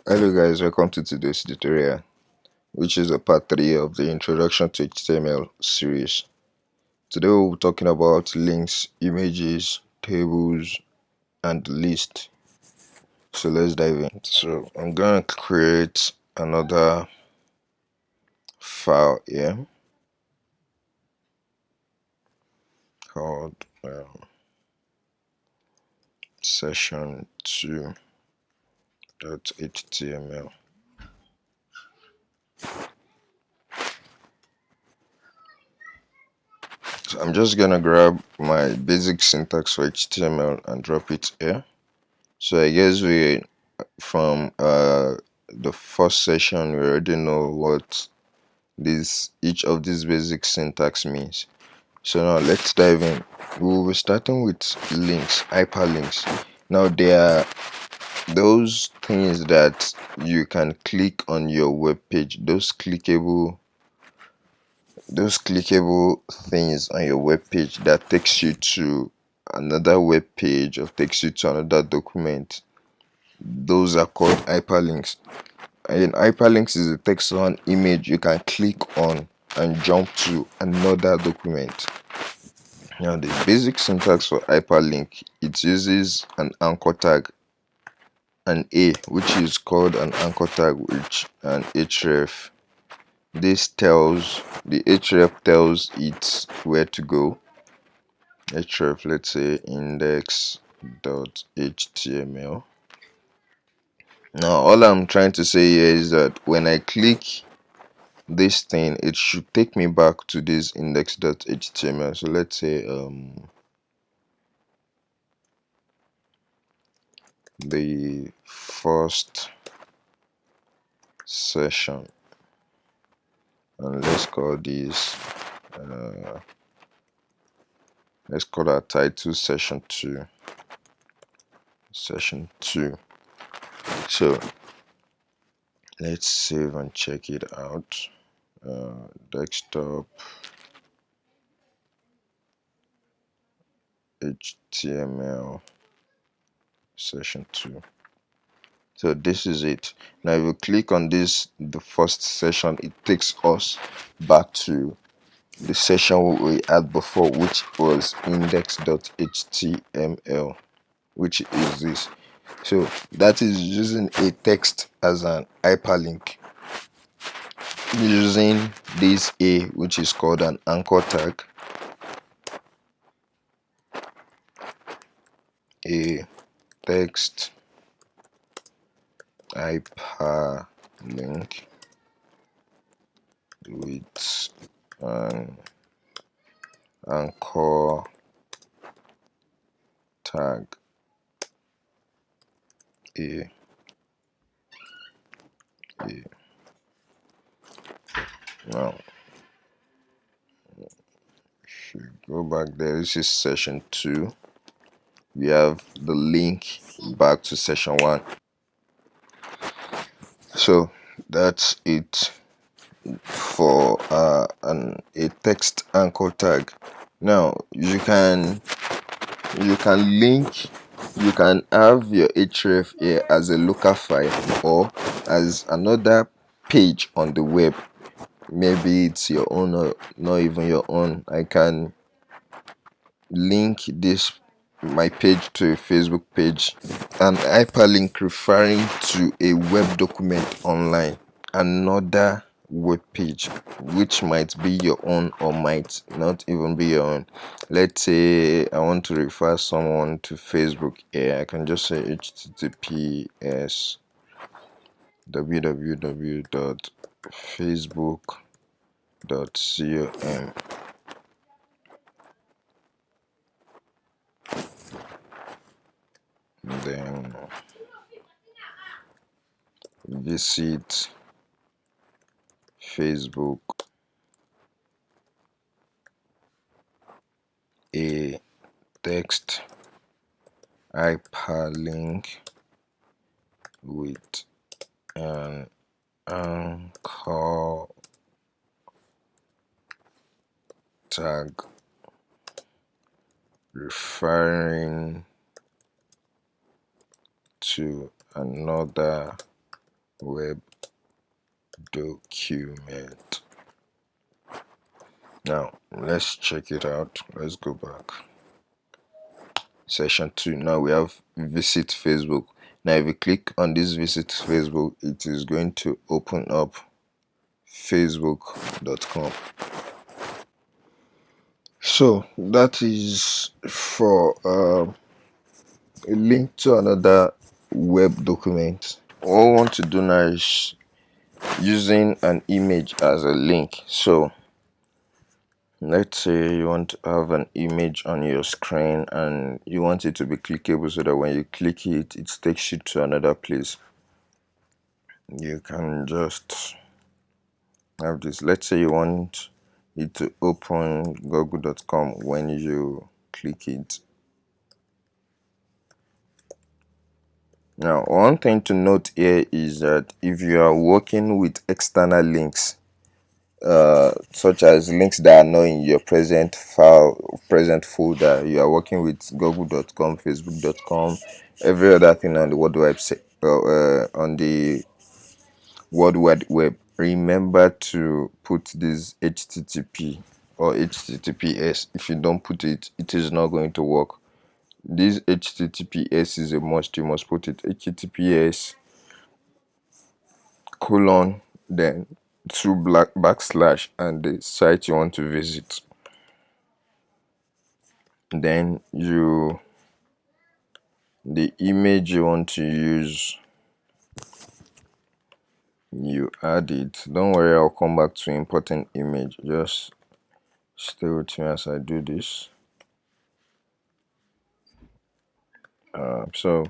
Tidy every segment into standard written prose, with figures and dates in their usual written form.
Hello guys, welcome to today's tutorial, which is a part 3 of the Introduction to HTML series. Today we'll be talking about links, images, tables, and list. So let's dive in. So I'm gonna create another file here called session2.html. So I'm just gonna grab my basic syntax for HTML and drop it here. So I guess we from the first session we already know what each of these basic syntax means. So now let's dive in. We'll be starting with links, hyperlinks. Now they are those things that you can click on your web page, those clickable things on your web page that takes you to another web page or takes you to another document. Those are called hyperlinks. And hyperlinks is a text or an image you can click on and jump to another document. Now the basic syntax for hyperlink, it uses an anchor tag, an A, which is called an anchor tag, which an href. The href tells it where to go. Href, let's say index.html. Now all I'm trying to say here is that when I click this thing, it should take me back to this index.html. So let's say the first session, and let's call this let's call our title session 2. So let's save and check it out. Desktop HTML session 2. So this is it. Now if you click on this, the first session, it takes us back to the session we had before, which was index.html, which is this. So that is using a text as an hyperlink, using this A, which is called an anchor tag, a text hyperlink with an anchor tag a. Now if you go back there, this is session 2. We have the link back to session 1. So that's it for a text anchor tag. Now you can have your href here as a local file or as another page on the web. Maybe it's your own or not even your own. I can link my page to a Facebook page, an hyperlink referring to a web document online, another web page which might be your own or might not even be your own. Let's say I want to refer someone to Facebook here. I can just say https www.facebook.com, then visit Facebook, a text hyperlink with an anchor tag referring to another web document. Now let's check it out. Let's go back. Section 2. Now we have visit Facebook. Now if you click on this visit Facebook, it is going to open up facebook.com. So that is for a link to another web document. What we want to do now is using an image as a link. So let's say you want to have an image on your screen and you want it to be clickable so that when you click it, it takes you to another place. You can just have this. Let's say you want it to open google.com when you click it. Now, one thing to note here is that if you are working with external links, such as links that are not in your present file, present folder, you are working with google.com, facebook.com, every other thing on the World Wide on the World Wide Web. Remember to put this HTTP or HTTPS. If you don't put it, it is not going to work. This HTTPS is a must. You must put it HTTPS colon then two black backslash and the site you want to visit. Then the image you want to use, you add it. Don't worry, I'll come back to important image. Just stay with me as I do this. So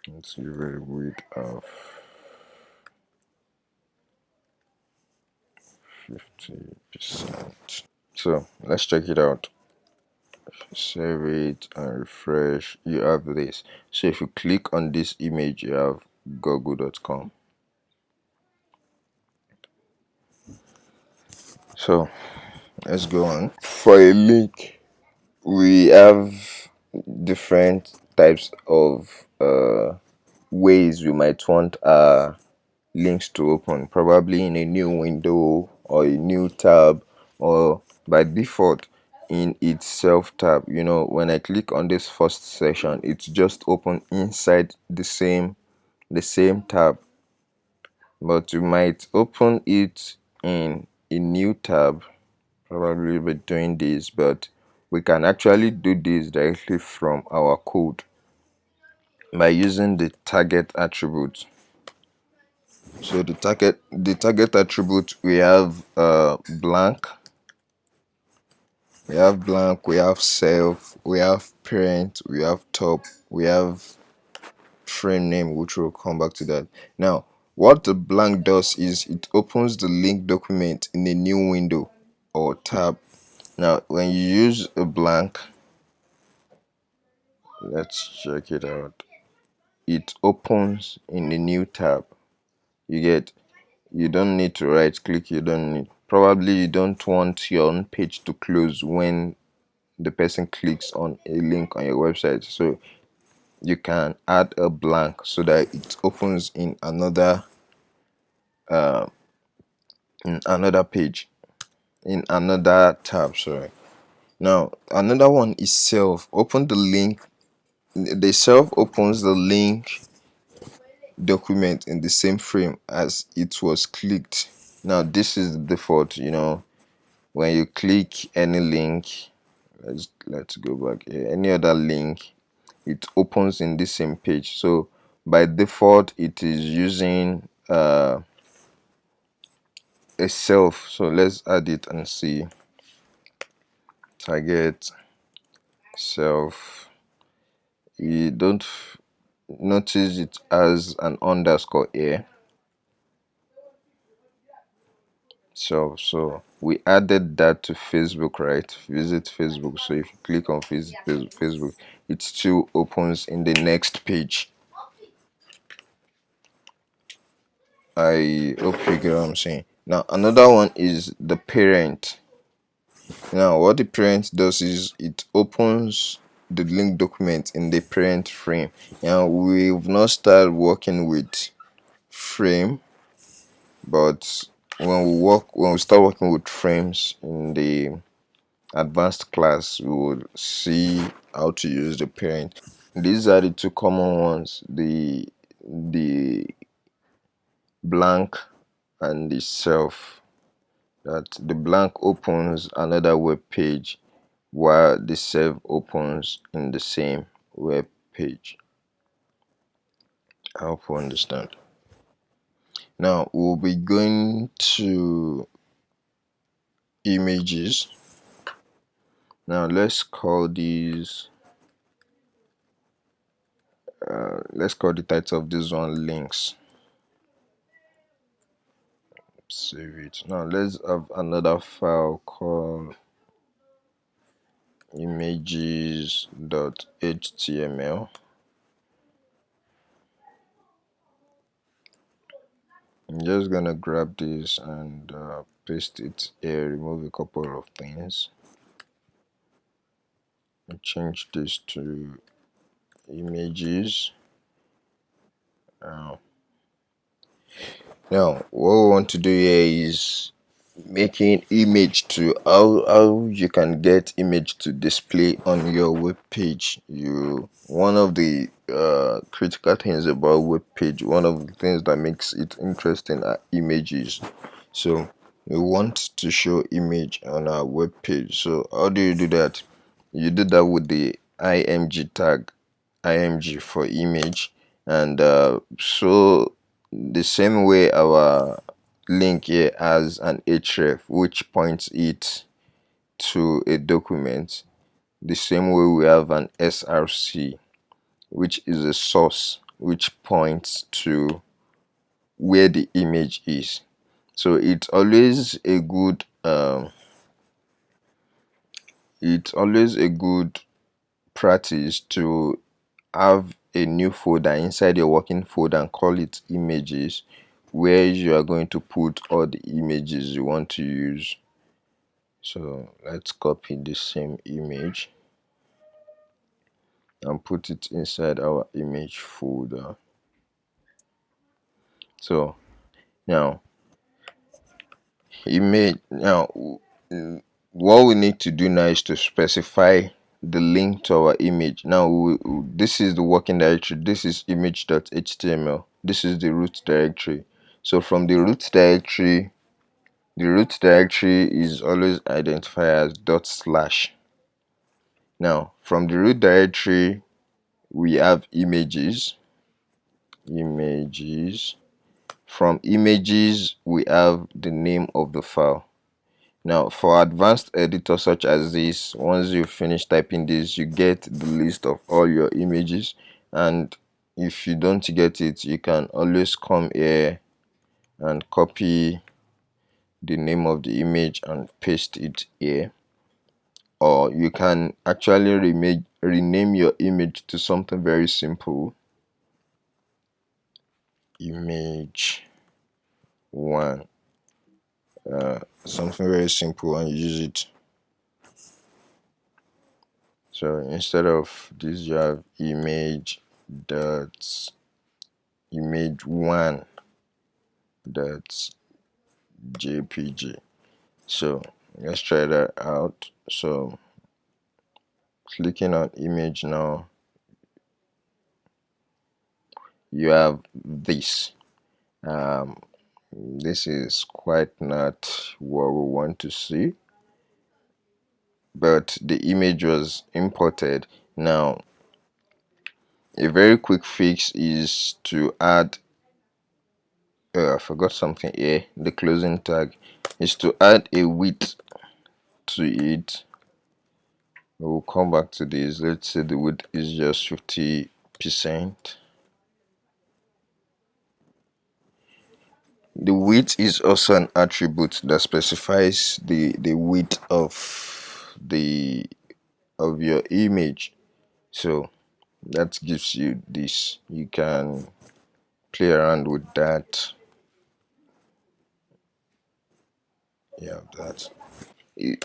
let's give it a width of 50%. So let's check it out. Save it and refresh. You have this. So if you click on this image, you have google.com. So let's go on. For a link, we have different types of ways we might want our links to open, probably in a new window or a new tab, or by default in its self tab. When I click on this first section, it's just open inside the same tab, but you might open it in a new tab. Probably be doing this, but we can actually do this directly from our code by using the target attribute. So the target attribute, we have blank, we have self, we have parent, we have top, we have frame name, which we'll come back to that. Now, what the blank does is it opens the link document in a new window or tab. Now, when you use a blank, let's check it out. It opens in a new tab. You don't need to right click. You don't want your own page to close when the person clicks on a link on your website, so you can add a blank so that it opens in another page, in another tab. Sorry. Now another one is self. Open the link. The self opens the link document in the same frame as it was clicked. Now this is the default. When you click any link, let's go back here, any other link, it opens in the same page. So by default it is using a self. So let's add it and see. Target self. You don't notice it as an underscore here. So we added that to Facebook, right? Visit Facebook. So if you click on Facebook, it still opens in the next page. I hope you get what I'm saying. Now another one is the parent. Now what the parent does is it opens the link document in the parent frame. Now we've not started working with frame, but when we start working with frames in the advanced class, we will see how to use the parent. These are the two common ones: the blank and the self. That the blank opens another web page while the self opens in the same web page. I hope you understand. Now we'll be going to images. Now let's call the title of this one links. Save it. Now let's have another file called images.html. I'm just gonna grab this and paste it here, remove a couple of things, and change this to images. Now what we want to do here is making image to how you can get image to display on your web page. One of the critical things about web page, one of the things that makes it interesting are images. So we want to show image on our web page. So how do you do that? You do that with the img tag, img for image, and so the same way our link here has an href which points it to a document, the same way we have an src which is a source which points to where the image is. So it's always a good practice to have a new folder inside your working folder and call it images, where you are going to put all the images you want to use. So let's copy the same image and put it inside our image folder. So now what we need to do now is to specify the link to our image. Now this is the working directory, this is image.html, this is the root directory. So from the root directory is always identified as /. Now from the root directory we have images. From images we have the name of the file. Now for advanced editors such as this, once you finish typing this, you get the list of all your images, and if you don't get it, you can always come here and copy the name of the image and paste it here, or you can actually rename your image to something very simple. Image 1, something very simple, and use it. So instead of this, you have image 1 jpg. So let's try that out. So clicking on image now, you have this. This is quite not what we want to see, but the image was imported. Now a very quick fix is to add I forgot something here. The closing tag is to add a width to it. We'll come back to this. Let's say the width is just 50%. The width is also an attribute that specifies the width of your image. So that gives you this. You can play around with that. Yeah, that.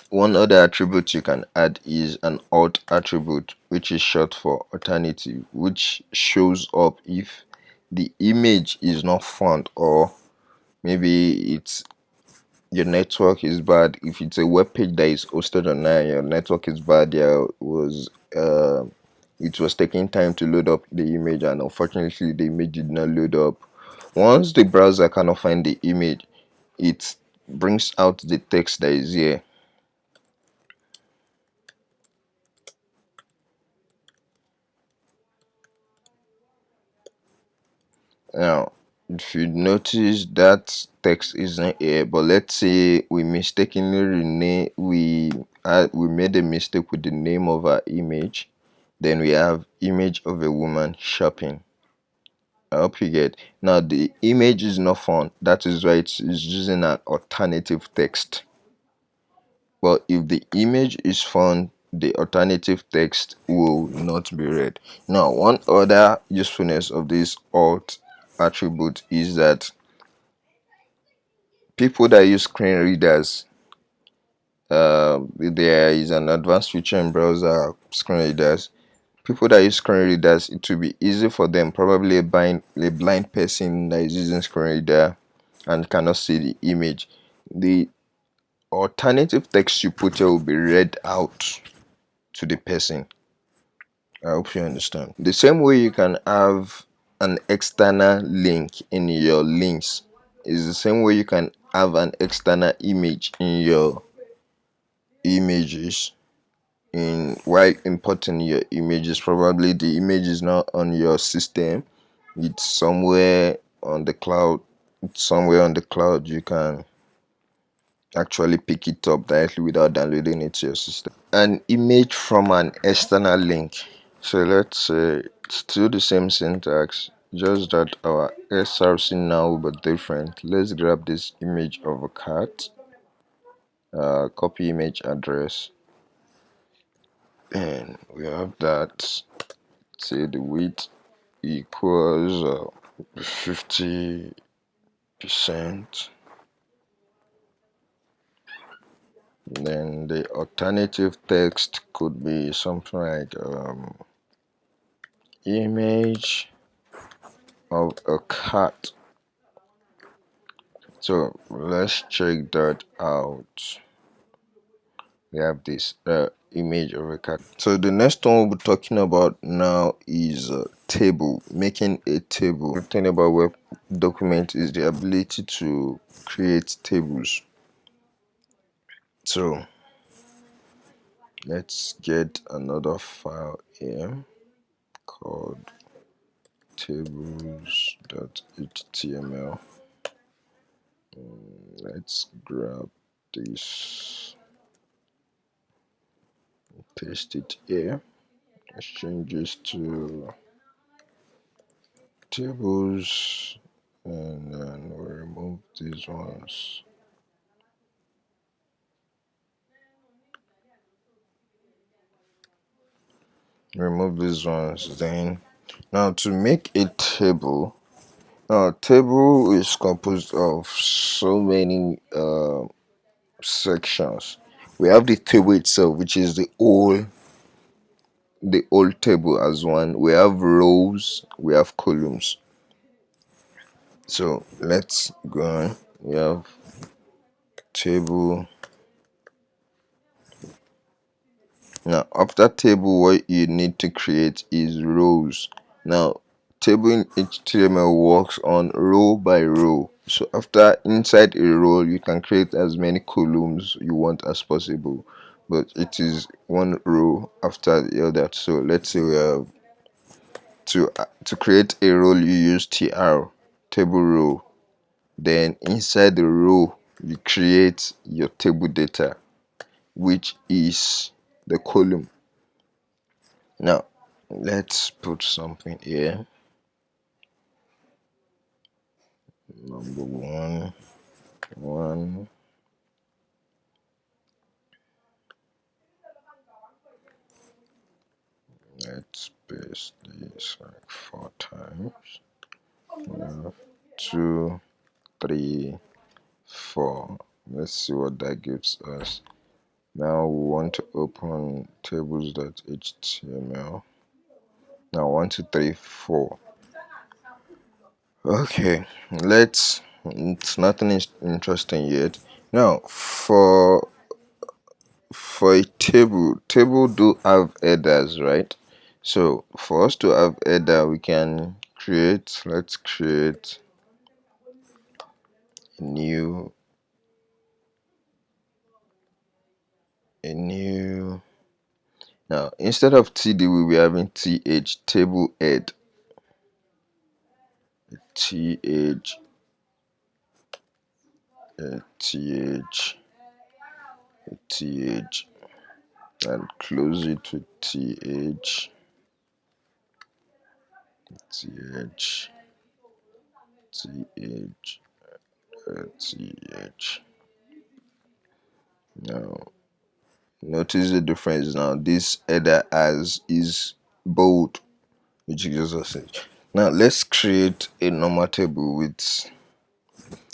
One other attribute you can add is an alt attribute, which is short for alternative, which shows up if the image is not found, or maybe it's your network is bad. If it's a web page that is hosted online, your network is bad. Uh, it was taking time to load up the image, and unfortunately, the image did not load up. Once the browser cannot find the image, it brings out the text that is here. Now, if you notice that text isn't here, but let's say we mistakenly rename we made a mistake with the name of our image, then we have image of a woman shopping. I hope you get. Now the image is not found. That is why it's using an alternative text. But if the image is found, the alternative text will not be read. Now, one other usefulness of this alt attribute is that people that use screen readers, there is an advanced feature in browser screen readers. People that use screen readers, it will be easy for them, probably a blind person that is using screen reader and cannot see the image. The alternative text you put here will be read out to the person. I hope you understand. The same way you can have an external link in your links is the same way you can have an external image in your images. In while importing your images, probably the image is not on your system, it's somewhere on the cloud. You can actually pick it up directly without downloading it to your system. An image from an external link. So let's say it's still the same syntax, just that our src now will be different. Let's grab this image of a cat, copy image address, and we have that. Say the width equals 50%. Then the alternative text could be something like image of a cat. So let's check that out. We have this image of a cat. So the next one we'll be talking about now is table. Making a table. The thing about web document is the ability to create tables. So let's get another file here called tables.html. Let's grab this, paste it here. Let's change this to tables, and then we'll remove these ones. Then now to make a table. Now, table is composed of so many sections. We have the table itself, which is the whole table as one. We have rows, we have columns. So let's go on. We have table. Now, after table, what you need to create is rows. Now, table in HTML works on row by row. So after inside a row, you can create as many columns you want as possible, but it is one row after the other. So let's say we have to create a row, you use tr, table row. Then inside the row, you create your table data, which is the column. Now, let's put something here. Number one. Let's paste this like 4 times. 2, 3, 4. Let's see what that gives us. Now we want to open tables.html. Now 1, 2, 3, 4. Okay, let's. It's nothing is interesting yet. Now, for a table do have headers, right? So for us to have header, we can create. Let's create a new. Now instead of TD, we'll be having TH table head. TH TH TH and close it with TH TH TH. Now notice the difference now. This header as is bold, which gives us it. Now let's create a normal table with,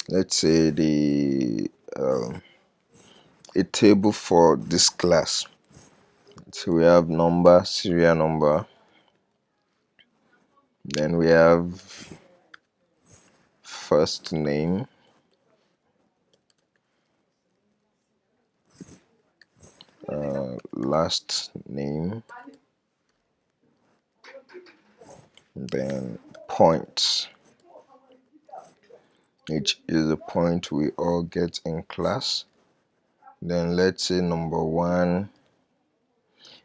let's say, the a table for this class. So we have number, serial number, then we have first name, last name, then points, which is the point we all get in class. Then let's say number one.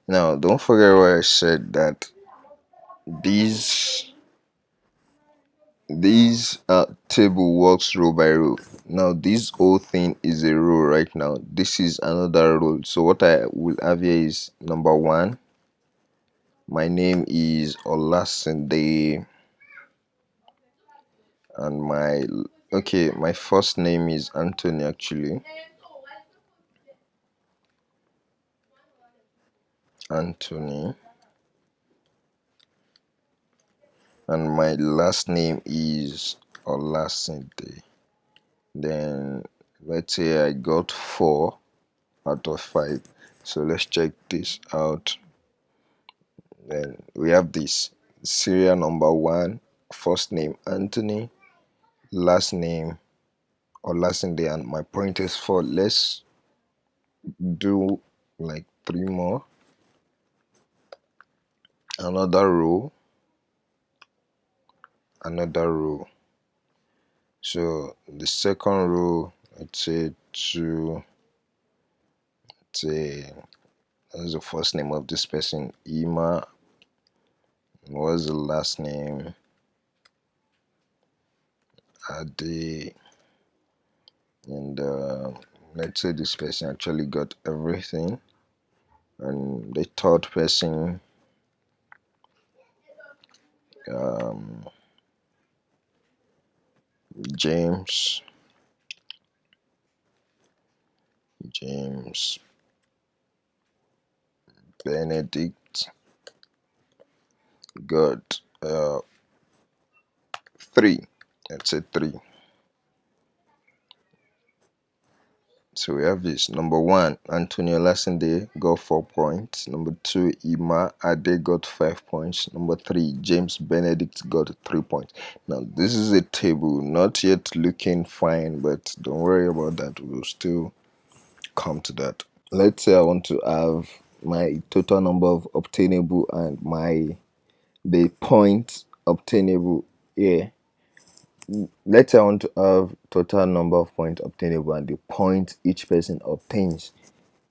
Now don't forget what I said, that these table works row by row. Now this whole thing is a row right now. This is another row. So what I will have here is number one. My name is Olasinde, and my first name is Anthony actually. Anthony. And my last name is Olasinde. Then let's say I got 4 out of 5. So let's check this out. Then we have this serial number 1, first name Anthony, last name Olasinde, and my point is 4. Let's do like 3 more. Another row. So the second row, let's say 2. Let's say that's the first name of this person, Ima. What's the last name? Ade. And let's say this person actually got everything. And the third person, um, James Benedict, got 3. Let's say 3. So we have this. Number 1, Antonio Lasinde got 4 points. Number 2, Ima Ade got 5 points. Number 3, James Benedict got 3 points. Now this is a table, not yet looking fine, but don't worry about that. We'll still come to that. Let's say I want to have my total number of obtainable and the points obtainable here. Let's say I want to have total number of points obtainable and the points each person obtains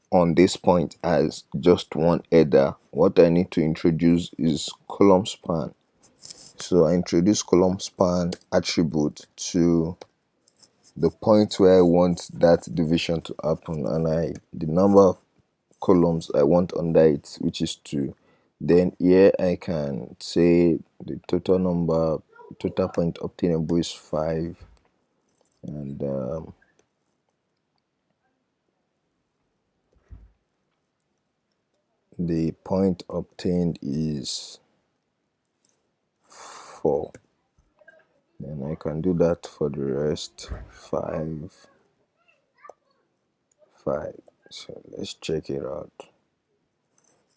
on this point as just one header. What I need to introduce is column span. So I introduce column span attribute to the point where I want that division to happen, and the number of columns I want under it, which is 2. Then here I can say the total point obtainable is 5, and the point obtained is 4. Then I can do that for the rest. 5, 5. So let's check it out.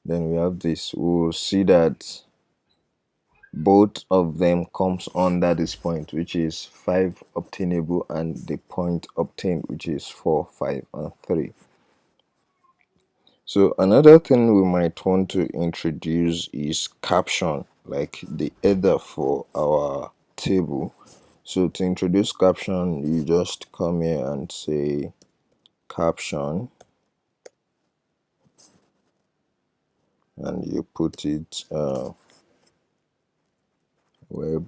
Then we have this. We'll see that both of them comes under this point, which is 5 obtainable, and the point obtained, which is 4, 5, and 3. So another thing we might want to introduce is caption, like the header for our table. So to introduce caption, you just come here and say caption, and you put it web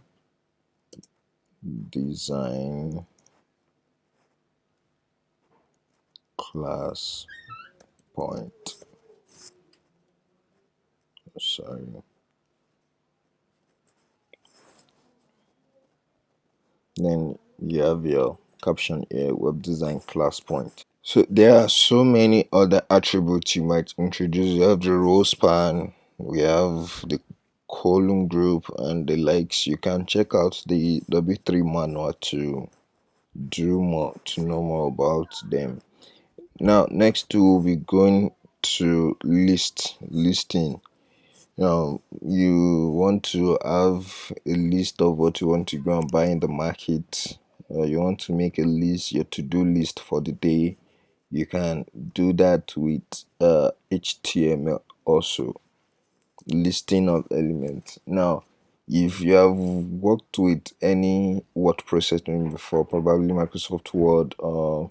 design class point. Sorry. Then you have your caption here, web design class point. So there are so many other attributes you might introduce. You have the row span, we have the column group, and the likes. You can check out the W3 manual to do more, to know more about them. Now, next we'll be going to listing. Now, you want to have a list of what you want to go and buy in the market. You want to make a list, your to-do list for the day. You can do that with HTML also, listing of elements. Now, if you have worked with any word processing before, probably Microsoft Word or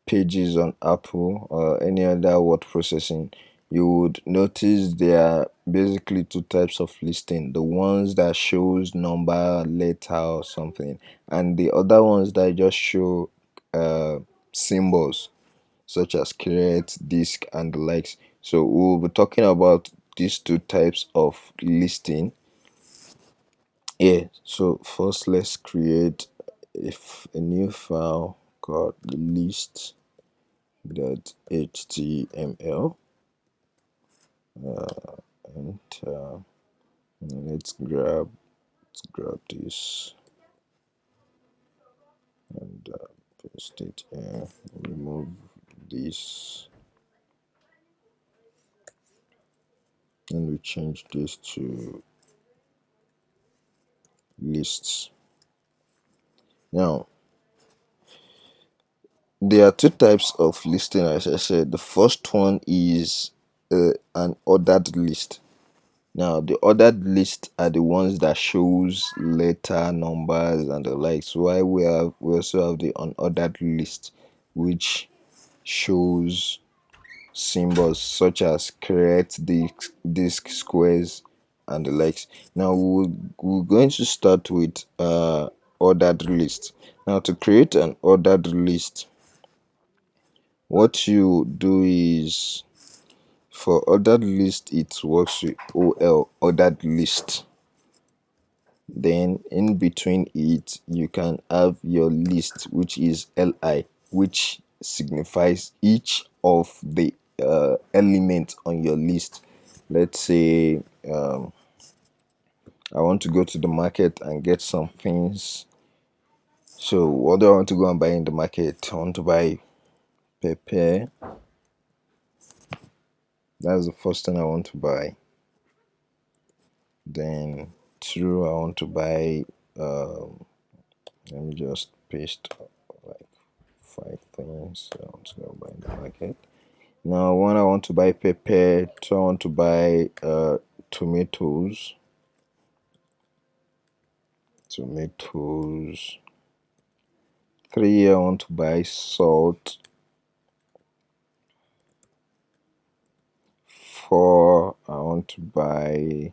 Pages on Apple or any other word processing, you would notice there are basically two types of listing: the ones that shows number, letter, or something, and the other ones that just show symbols such as create, disk, and the likes. So we'll be talking about these two types of listing. Yeah, so first let's create a new file called list.html, and let's grab this and paste it here. Remove this, and we change this to lists. Now, there are two types of listing, as I said. The first one is an ordered list. Now, the ordered list are the ones that shows letter, numbers, and the likes. While we also have the unordered list, which shows symbols such as create, disk, squares, and the likes. Now we're going to start with ordered list. Now, to create an ordered list, what you do is, for ordered list, it works with OL, ordered list. Then in between it, you can have your list, which is LI, which signifies each of the elements on your list. Let's say I want to go to the market and get some things. So what do I want to go and buy in the market? I want to buy pepper. That's the first thing I want to buy. Then two, I want to buy let me just paste like 5 things I want to go buy in the market. Now, one, I want to buy pepper. Two, I want to buy tomatoes. Three, I want to buy salt. 4, I want to buy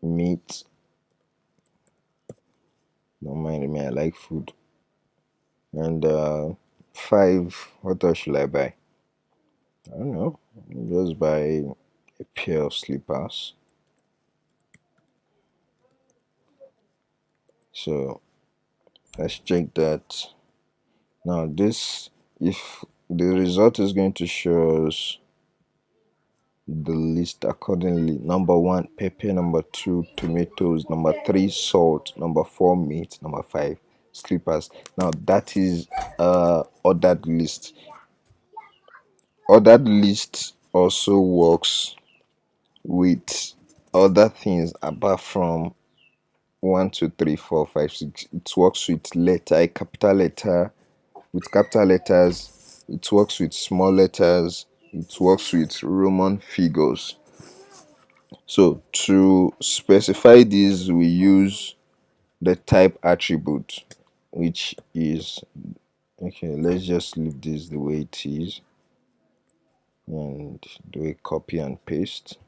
meat. Don't mind me, I like food. And 5, what else should I buy? I don't know. Just buy a pair of slippers. So let's check that. Now this, if the result is going to show us the list accordingly: number 1 pepper, number 2 tomatoes, number 3 salt, number 4 meat, number 5 slippers. Now that is ordered list. Ordered list also works with other things apart from 1, 2, 3, 4, 5, 6. It works with letter, capital letter, with capital letters. It works with small letters. It works with Roman figures. So to specify these, we use the type attribute, which is, okay, let's just leave this the way it is and do a copy and paste.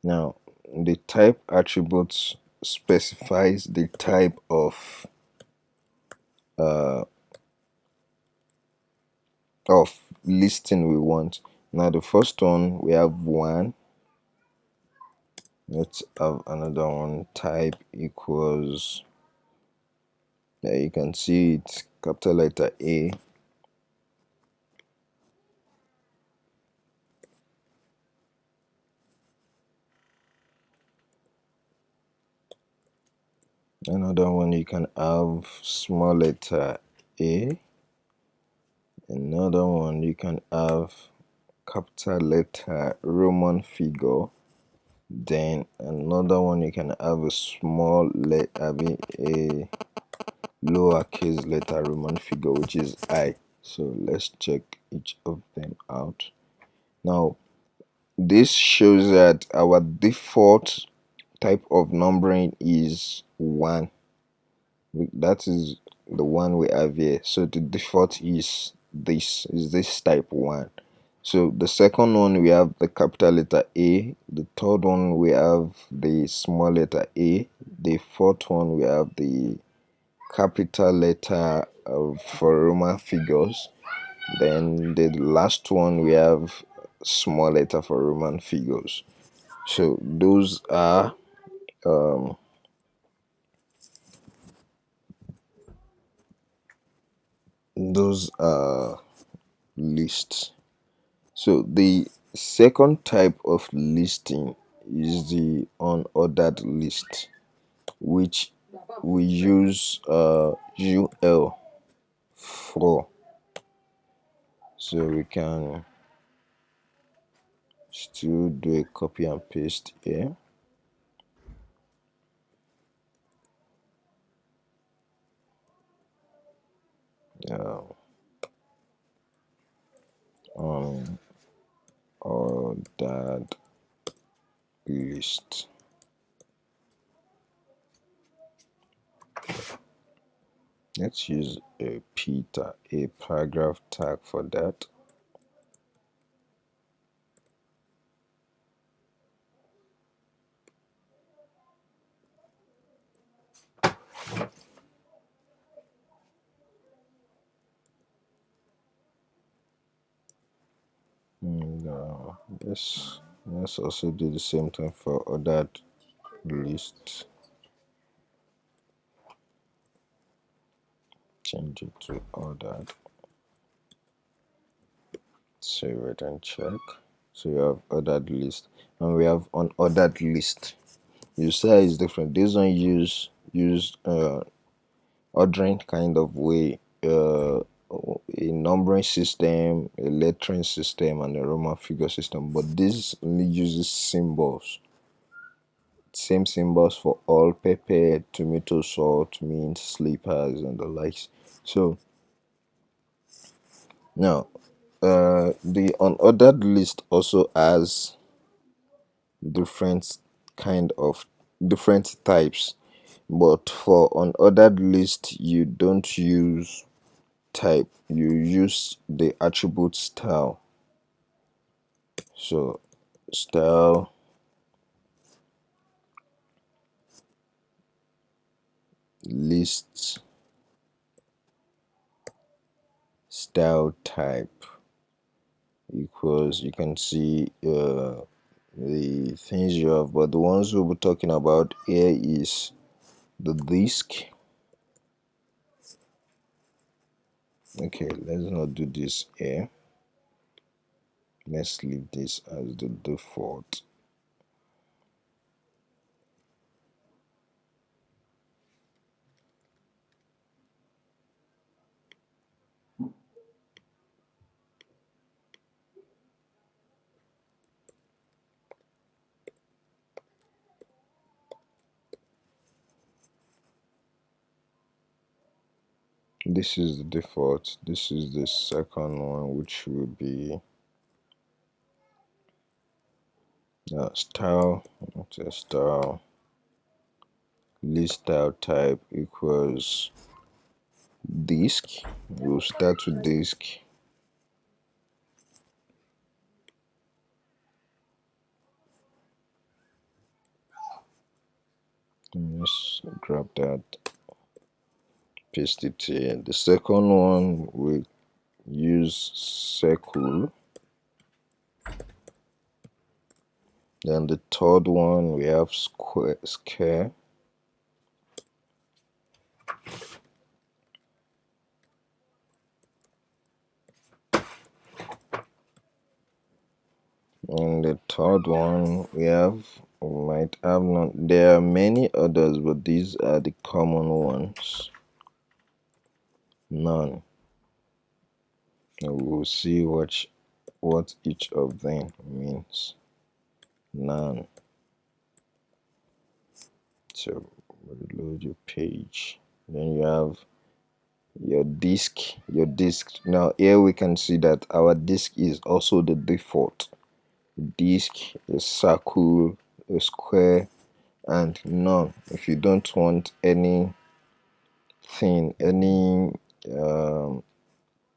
Now, the type attributes specifies the type uh, of listing we want. Now, the first one we have one. Let's have another one. Type equals. There you can see it, capital letter A. Another one you can have small letter A. Another one you can have capital letter Roman figure. Then another one you can have a small letter, a lowercase letter Roman figure, which is I. So let's check each of them out. Now, this shows that our default type of numbering is 1. That is the one we have here. So the default is this type 1. So the second one we have the capital letter A. The third one we have the small letter A. The fourth one we have the capital letter for Roman figures. Then the last one we have small letter for Roman figures. So um, those are lists. So the second type of listing is the unordered list, which we use UL for. So we can still do a copy and paste here. Unordered list. Let's use a a paragraph tag for that. And let's also do the same thing for ordered list. Change it to ordered. Save it and check. So you have ordered list, and we have unordered list. You say it's different. This one use ordering kind of way, a numbering system, a lettering system, and a Roman figure system. But this only uses symbols. Same symbols for all: pepper, tomato, salt, mint, slippers, and the likes. So now, the unordered list also has different kind of different types, but for unordered list you don't use type, you use the attribute style. So style list style type equals, you can see the things you have, but the ones we'll be talking about here is the disk. Okay, let's not do this here. Let's leave this as the default. This is the default. This is the second one, which will be style. Okay, style. List style type equals disk. We'll start with disk. Let's grab that, paste it here. The second one we use circle. Then the third one we have scare. And the third one we might have not. There are many others, but these are the common ones. None. And we'll see what each of them means. None. So reload your page. Then you have your disk. Now here we can see that our disk is also the default. Disk, a circle, a square, and none. If you don't want any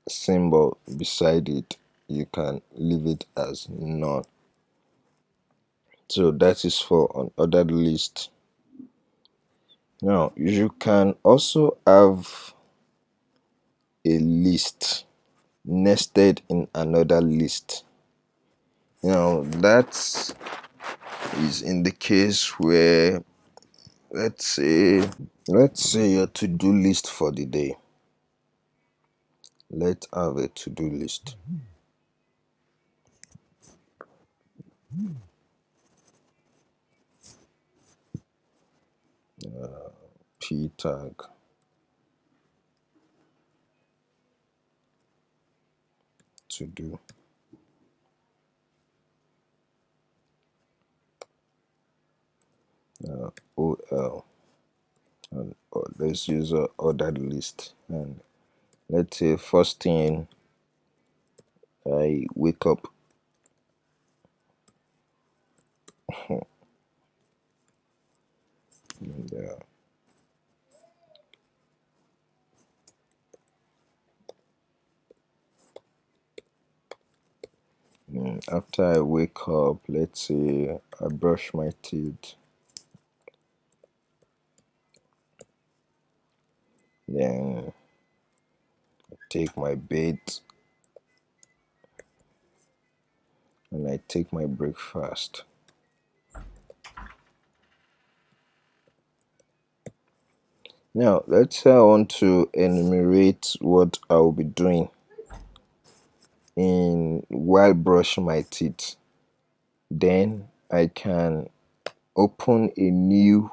symbol beside it, you can leave it as none. So that is for unordered list. Now you can also have a list nested in another list. Now that is in the case where let's say your to-do list for the day. Let's have a to-do list. P tag to do. OL, and let's use a ordered list. And let's say first thing I wake up. And, after I wake up, let's say I brush my teeth. Then I take my bed and I take my breakfast. Now let's say I want to enumerate what I will be doing while brushing my teeth. Then I can open a new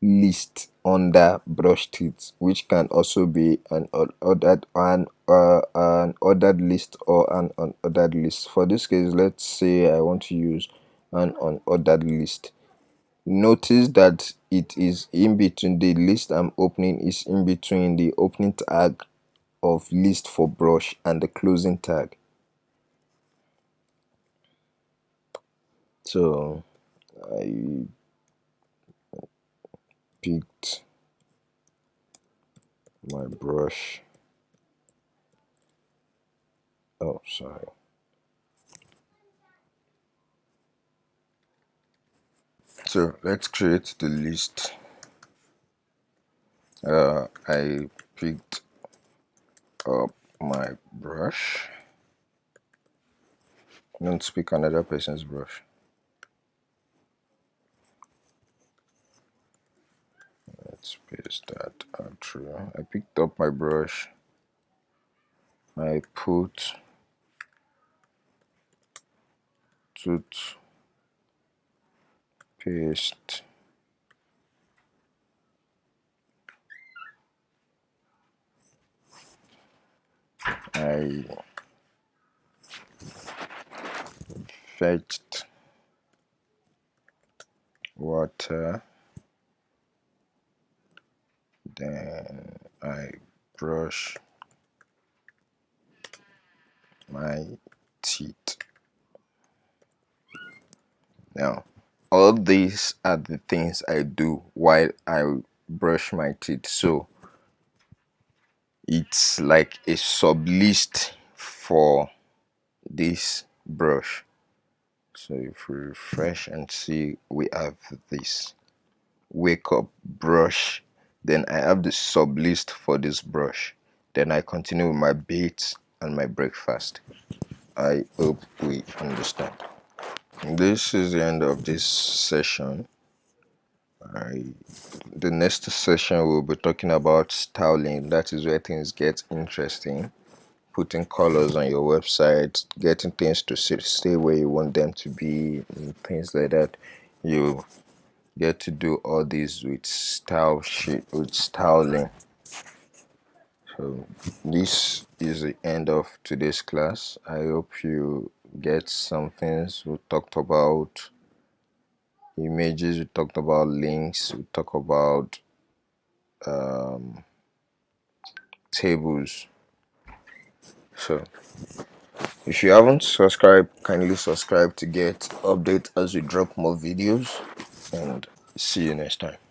list under brush teeth, which can also be an ordered list or an unordered list. For this case, let's say I want to use an unordered list. Notice that it is in between the list I'm opening is in between the opening tag of list for brush and the closing tag. So I picked my brush. Oh, sorry. So let's create the list. I picked up my brush. Don't pick another person's brush. Let's paste that out through. I picked up my brush. I put tooth paste. I fetched water. Then I brush my teeth. Now, all these are the things I do while I brush my teeth. So it's like a sub list for this brush. So if we refresh and see, we have this wake up brush. Then I have the sub list for this brush. Then I continue with my baits and my breakfast. I hope we understand. This is the end of this session. The next session we'll be talking about styling. That is where things get interesting. Putting colors on your website, getting things to stay where you want them to be, and things like that. You get to do all these with with styling. So this is the end of today's class. I hope you get some things. We talked about images, we talked about links, we talked about tables. So if you haven't subscribed, kindly subscribe to get updates as we drop more videos, and see you next time.